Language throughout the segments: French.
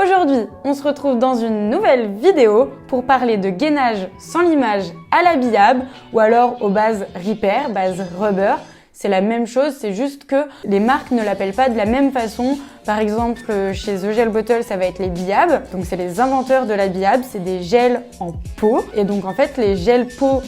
Aujourd'hui, on se retrouve dans une nouvelle vidéo pour parler de gainage sans limage à la BIAB ou alors aux bases Repair, base rubber. C'est la même chose, c'est juste que les marques ne l'appellent pas de la même façon. Par exemple, chez The Gel Bottle, ça va être les BIAB. Donc, c'est les inventeurs de la BIAB, c'est des gels en peau. Et donc, en fait, les gels peau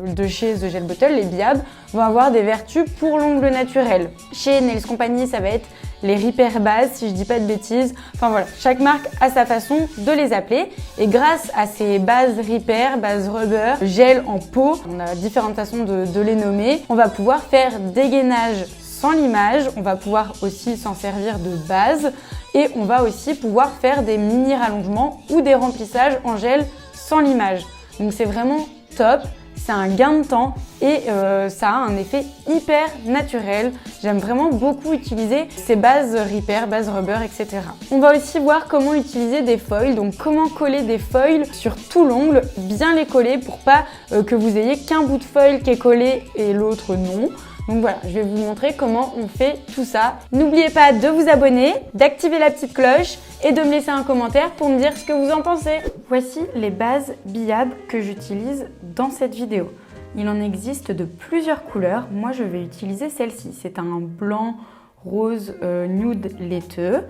de chez The Gel Bottle, les BIAB, vont avoir des vertus pour l'ongle naturel. Chez Nails Company, ça va être les Repair Base, si je dis pas de bêtises. Enfin voilà, chaque marque a sa façon de les appeler. Et grâce à ces bases Repair, bases rubber, gel en peau, on a différentes façons de les nommer, on va pouvoir faire des gainages sans limage, on va pouvoir aussi s'en servir de base et on va aussi pouvoir faire des mini rallongements ou des remplissages en gel sans limage. Donc c'est vraiment top. C'est un gain de temps et ça a un effet hyper naturel. J'aime vraiment beaucoup utiliser ces bases Repair, bases rubber, etc. On va aussi voir comment utiliser des foils, donc comment coller des foils sur tout l'ongle, bien les coller pour pas que vous ayez qu'un bout de foil qui est collé et l'autre non. Donc voilà, je vais vous montrer comment on fait tout ça. N'oubliez pas de vous abonner, d'activer la petite cloche et de me laisser un commentaire pour me dire ce que vous en pensez. Voici les bases BIAB que j'utilise dans cette vidéo. Il en existe de plusieurs couleurs. Moi, je vais utiliser celle-ci. C'est un blanc, rose, nude laiteux.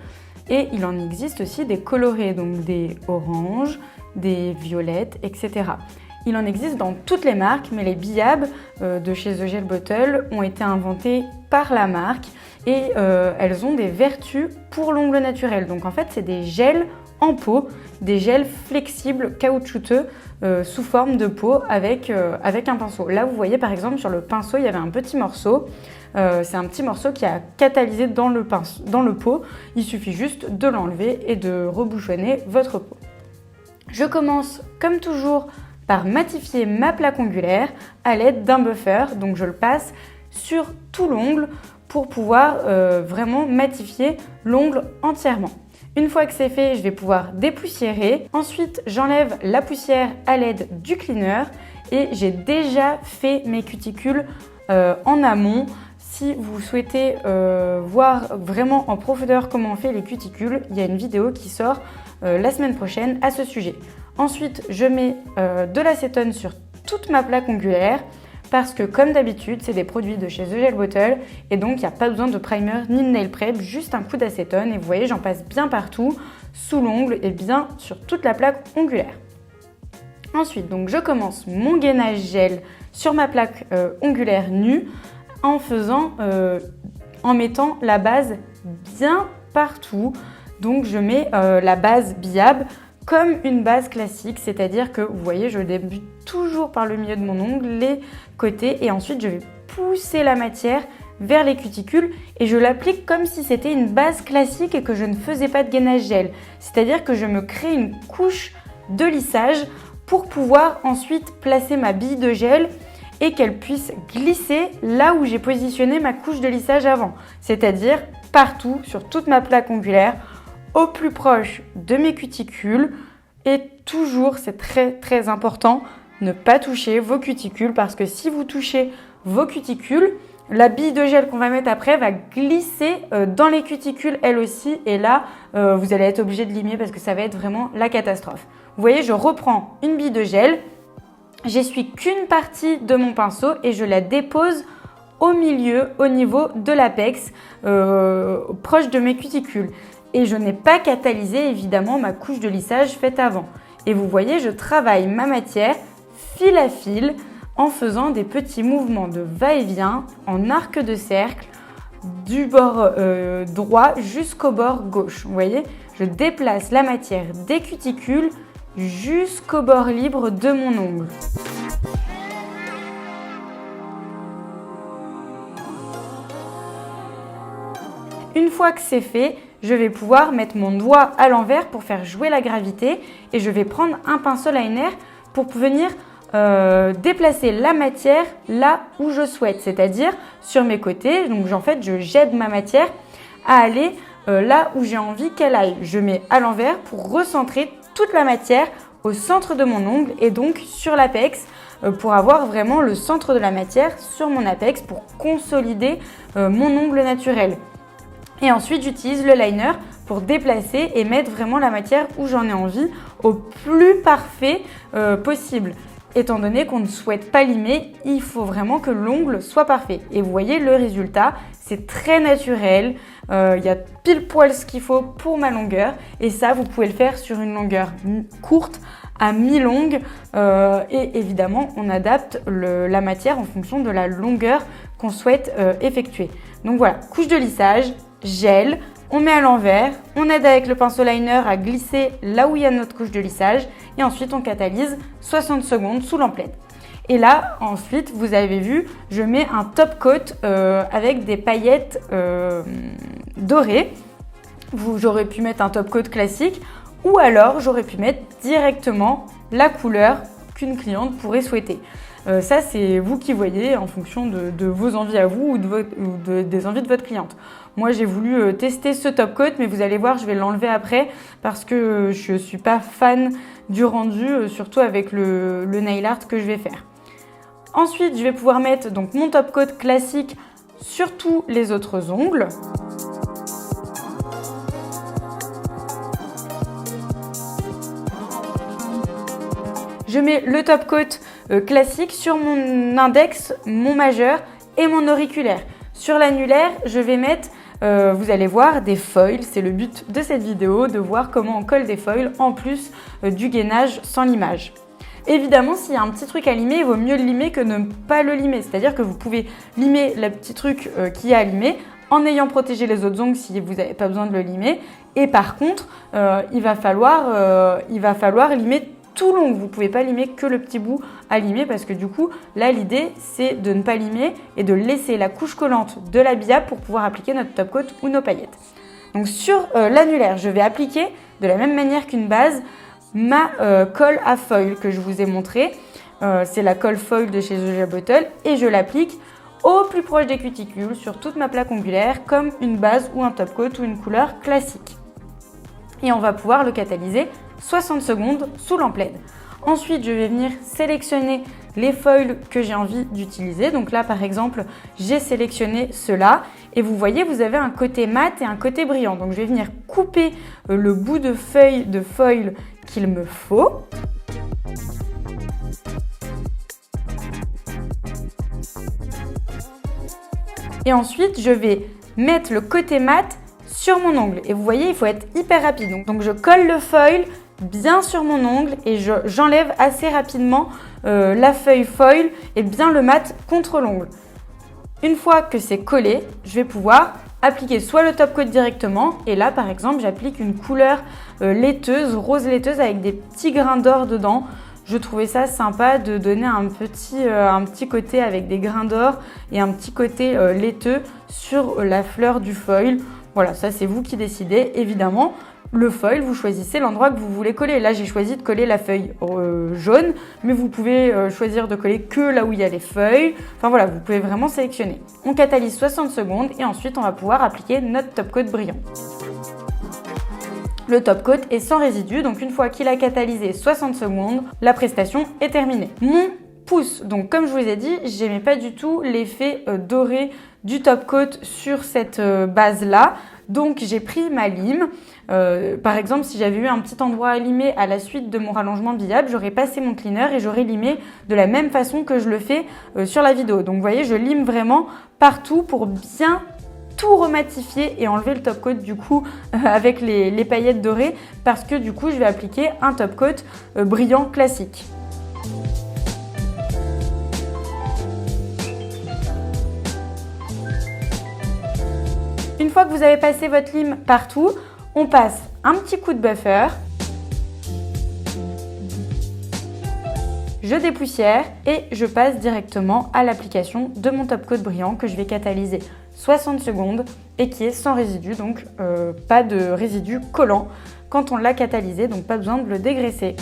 Et il en existe aussi des colorés, donc des oranges, des violettes, etc. Il en existe dans toutes les marques, mais les BIAB de chez The Gel Bottle ont été inventées par la marque et elles ont des vertus pour l'ongle naturel. Donc en fait, c'est des gels en peau, des gels flexibles, caoutchouteux, sous forme de peau avec un pinceau. Là, vous voyez par exemple sur le pinceau, il y avait un petit morceau. C'est un petit morceau qui a catalysé dans le pot. Il suffit juste de l'enlever et de rebouchonner votre peau. Je commence comme toujours par matifier ma plaque ongulaire à l'aide d'un buffer. Donc je le passe sur tout l'ongle pour pouvoir vraiment matifier l'ongle entièrement. Une fois que c'est fait, je vais pouvoir dépoussiérer. Ensuite, j'enlève la poussière à l'aide du cleaner et j'ai déjà fait mes cuticules en amont. Si vous souhaitez voir vraiment en profondeur comment on fait les cuticules, il y a une vidéo qui sort la semaine prochaine à ce sujet. Ensuite, je mets de l'acétone sur toute ma plaque ongulaire parce que comme d'habitude, c'est des produits de chez The Gel Bottle et donc il n'y a pas besoin de primer ni de nail prep, juste un coup d'acétone et vous voyez, j'en passe bien partout, sous l'ongle et bien sur toute la plaque ongulaire. Ensuite, donc je commence mon gainage gel sur ma plaque ongulaire nue en mettant la base bien partout. Donc je mets la base BIAB comme une base classique, c'est-à-dire que vous voyez, je débute toujours par le milieu de mon ongle, les côtés, et ensuite je vais pousser la matière vers les cuticules et je l'applique comme si c'était une base classique et que je ne faisais pas de gainage gel. C'est-à-dire que je me crée une couche de lissage pour pouvoir ensuite placer ma bille de gel et qu'elle puisse glisser là où j'ai positionné ma couche de lissage avant, c'est-à-dire partout sur toute ma plaque ongulaire, au plus proche de mes cuticules et toujours, c'est très important, ne pas toucher vos cuticules parce que si vous touchez vos cuticules, la bille de gel qu'on va mettre après va glisser dans les cuticules elle aussi et là, vous allez être obligé de limer parce que ça va être vraiment la catastrophe. Vous voyez, je reprends une bille de gel, j'essuie qu'une partie de mon pinceau et je la dépose au milieu, au niveau de l'apex, proche de mes cuticules. Et je n'ai pas catalysé évidemment ma couche de lissage faite avant. Et vous voyez, je travaille ma matière fil à fil en faisant des petits mouvements de va-et-vient en arc de cercle du bord droit jusqu'au bord gauche. Vous voyez, je déplace la matière des cuticules jusqu'au bord libre de mon ongle. Une fois que c'est fait, je vais pouvoir mettre mon doigt à l'envers pour faire jouer la gravité et je vais prendre un pinceau liner pour venir déplacer la matière là où je souhaite, c'est-à-dire sur mes côtés. Donc en fait, je jette ma matière à aller là où j'ai envie qu'elle aille. Je mets à l'envers pour recentrer toute la matière au centre de mon ongle et donc sur l'apex pour avoir vraiment le centre de la matière sur mon apex pour consolider mon ongle naturel. Et ensuite, j'utilise le liner pour déplacer et mettre vraiment la matière où j'en ai envie au plus parfait possible. Étant donné qu'on ne souhaite pas limer, il faut vraiment que l'ongle soit parfait. Et vous voyez le résultat, c'est très naturel, il y a pile poil ce qu'il faut pour ma longueur. Et ça, vous pouvez le faire sur une longueur courte à mi-longue. Et évidemment, on adapte la matière en fonction de la longueur qu'on souhaite effectuer. Donc voilà, couche de lissage, gel, on met à l'envers, on aide avec le pinceau liner à glisser là où il y a notre couche de lissage et ensuite on catalyse 60 secondes sous l'emplette. Et là, ensuite, vous avez vu, je mets un top coat avec des paillettes dorées. J'aurais pu mettre un top coat classique ou alors j'aurais pu mettre directement la couleur qu'une cliente pourrait souhaiter. Ça, c'est vous qui voyez en fonction de vos envies à vous ou des envies de votre cliente. Moi, j'ai voulu tester ce top coat, mais vous allez voir, je vais l'enlever après parce que je ne suis pas fan du rendu, surtout avec le nail art que je vais faire. Ensuite, je vais pouvoir mettre donc mon top coat classique sur tous les autres ongles. Je mets le top coat classique sur mon index, mon majeur et mon auriculaire. Sur l'annulaire, je vais mettre, vous allez voir, des foils. C'est le but de cette vidéo, de voir comment on colle des foils en plus du gainage sans limage. Évidemment, s'il y a un petit truc à limer, il vaut mieux le limer que ne pas le limer. C'est-à-dire que vous pouvez limer le petit truc qui est à limer en ayant protégé les autres ongles si vous n'avez pas besoin de le limer. Et par contre, il va falloir limer tout l'ongle. Vous ne pouvez pas limer que le petit bout à limer parce que du coup, là, l'idée, c'est de ne pas limer et de laisser la couche collante de l'habillable pour pouvoir appliquer notre top coat ou nos paillettes. Donc sur l'annulaire, je vais appliquer de la même manière qu'une base ma colle à foil que je vous ai montré. C'est la colle foil de chez The Bottle et je l'applique au plus proche des cuticules sur toute ma plaque ongulaire comme une base ou un top coat ou une couleur classique. Et on va pouvoir le catalyser 60 secondes sous l'emplette. Ensuite, je vais venir sélectionner les foils que j'ai envie d'utiliser. Donc là, par exemple, j'ai sélectionné ceux-là. Et vous voyez, vous avez un côté mat et un côté brillant. Donc je vais venir couper le bout de feuille de foil qu'il me faut. Et ensuite, je vais mettre le côté mat sur mon ongle. Et vous voyez, il faut être hyper rapide. Donc je colle le foil bien sur mon ongle et j'enlève assez rapidement la feuille foil et bien le mat contre l'ongle. Une fois que c'est collé, je vais pouvoir appliquer soit le top coat directement et là par exemple j'applique une couleur laiteuse, rose laiteuse avec des petits grains d'or dedans. Je trouvais ça sympa de donner un petit côté avec des grains d'or et un petit côté laiteux sur la fleur du foil. Voilà, ça c'est vous qui décidez. Évidemment, le foil, vous choisissez l'endroit que vous voulez coller. Là, j'ai choisi de coller la feuille jaune, mais vous pouvez choisir de coller que là où il y a les feuilles. Enfin voilà, vous pouvez vraiment sélectionner. On catalyse 60 secondes et ensuite on va pouvoir appliquer notre top coat brillant. Le top coat est sans résidu, donc une fois qu'il a catalysé 60 secondes, la prestation est terminée. Mon pouce, donc comme je vous ai dit, j'aimais pas du tout l'effet doré du top coat sur cette base-là. Donc j'ai pris ma lime. Par exemple, si j'avais eu un petit endroit à limer à la suite de mon rallongement habillable, j'aurais passé mon cleaner et j'aurais limé de la même façon que je le fais sur la vidéo. Donc vous voyez, je lime vraiment partout pour bien tout rematifier et enlever le top coat du coup avec les paillettes dorées parce que du coup je vais appliquer un top coat brillant classique. Une fois que vous avez passé votre lime partout, on passe un petit coup de buffer. Je dépoussière et je passe directement à l'application de mon top coat brillant que je vais catalyser 60 secondes et qui est sans résidu, donc pas de résidu collant quand on l'a catalysé, donc pas besoin de le dégraisser.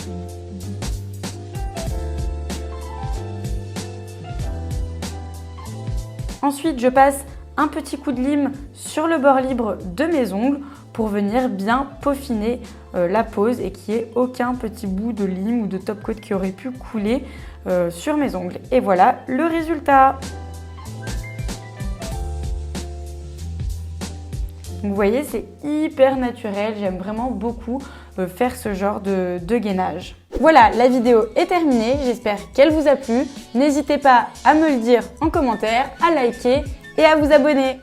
Ensuite, je passe un petit coup de lime sur le bord libre de mes ongles pour venir bien peaufiner la pose et qu'il n'y ait aucun petit bout de lime ou de top coat qui aurait pu couler sur mes ongles. Et voilà le résultat. Donc vous voyez, c'est hyper naturel, j'aime vraiment beaucoup faire ce genre de gainage. Voilà, la vidéo est terminée, j'espère qu'elle vous a plu. N'hésitez pas à me le dire en commentaire, à liker et à vous abonner.